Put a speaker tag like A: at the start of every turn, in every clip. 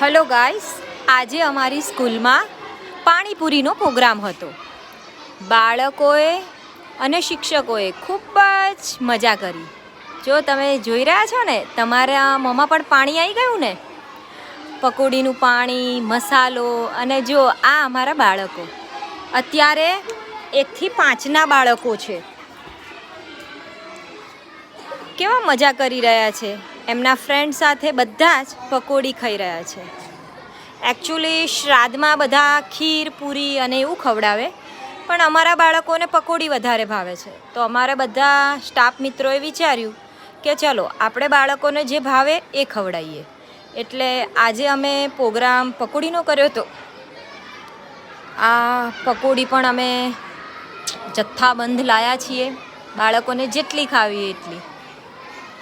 A: Hello guys, આજે અમારી સ્કૂલમાં પાણીપુરીનો પ્રોગ્રામ હતો. બાળકોએ અને શિક્ષકોએ ખૂબ જ મજા કરી. જો તમે જોઈ રહ્યા છો ને, તમારા મોંમાં પણ પાણી આવી ગયું ને. પકોડીનું પાણી, મસાલો. અને જો આ અમારા બાળકો અત્યારે 1 થી 5ના બાળકો છે. કેવા મજા કરી રહ્યા છે. એમના ફ્રેન્ડ સાથે બધા જ પકોડી ખાઈ રહ્યા છે. એકચ્યુઅલી શ્રાદ્ધમાં બધા ખીર, પૂરી અને એવું ખવડાવે, પણ અમારા બાળકોને પકોડી વધારે ભાવે છે. તો અમારા બધા સ્ટાફ મિત્રોએ વિચાર્યું કે ચલો આપણે બાળકોને જે ભાવે એ ખવડાવીએ. એટલે આજે અમે પ્રોગ્રામ પકોડીનો કર્યો હતો. આ પકોડી પણ અમે જથ્થાબંધ લાવ્યા છીએ, બાળકોને જેટલી ખાવી એટલી.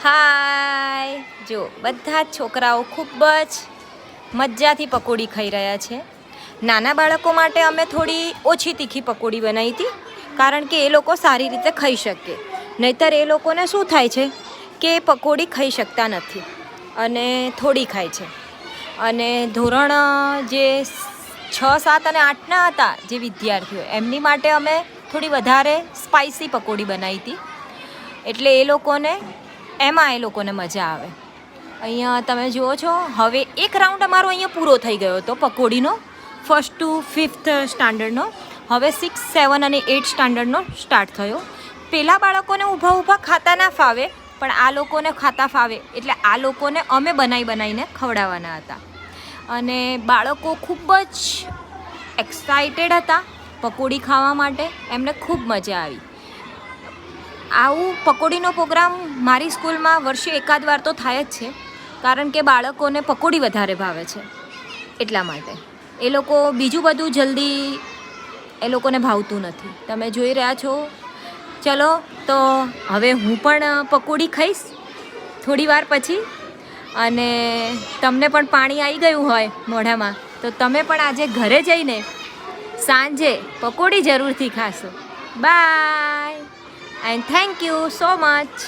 A: હાય, જો બધા જ છોકરાઓ ખૂબ જ મજાથી પકોડી ખાઈ રહ્યા છે. નાના બાળકો માટે અમે થોડી ઓછી તીખી પકોડી બનાવી હતી, કારણ કે એ લોકો સારી રીતે ખાઈ શકે. નહીંતર એ લોકોને શું થાય છે કે પકોડી ખાઈ શકતા નથી અને થોડી ખાય છે. અને ધોરણ જે 6, 7 અને 8ના હતા જે વિદ્યાર્થીઓ, એમની માટે અમે થોડી વધારે સ્પાઇસી પકોડી બનાવી હતી, એટલે એ લોકોને મજા આવે. અહીંયા તમે જુઓ છો, હવે એક રાઉન્ડ અમારો અહીંયા પૂરો થઈ ગયો હતો પકોડીનો, 1st to 5th સ્ટાન્ડર્ડનો. હવે 6, 7 અને 8 સ્ટાન્ડર્ડનો સ્ટાર્ટ થયો. પહેલાં બાળકોને ઊભા ખાતા ના ફાવે, પણ આ લોકોને ખાતા ફાવે, એટલે આ લોકોને અમે બનાવીને ખવડાવવાના હતા. અને બાળકો ખૂબ જ એક્સાઇટેડ હતા પકોડી ખાવા માટે. એમને ખૂબ મજા આવી. આવું પકોડીનો પ્રોગ્રામ મારી સ્કૂલમાં વર્ષે એકાદ વાર તો થાય જ છે, કારણ કે બાળકોને પકોડી વધારે ભાવે છે. એટલા માટે એ લોકો બીજું બધું જલ્દી એ લોકોને ભાવતું નથી. તમે જોઈ રહ્યા છો. ચલો તો હવે હું પણ પકોડી ખાઈશ થોડી વાર પછી. અને તમને પણ પાણી આવી ગયું હોય મોઢામાં, તો તમે પણ આજે ઘરે જઈને સાંજે પકોડી જરૂરથી ખાશો. By. And thank you so much.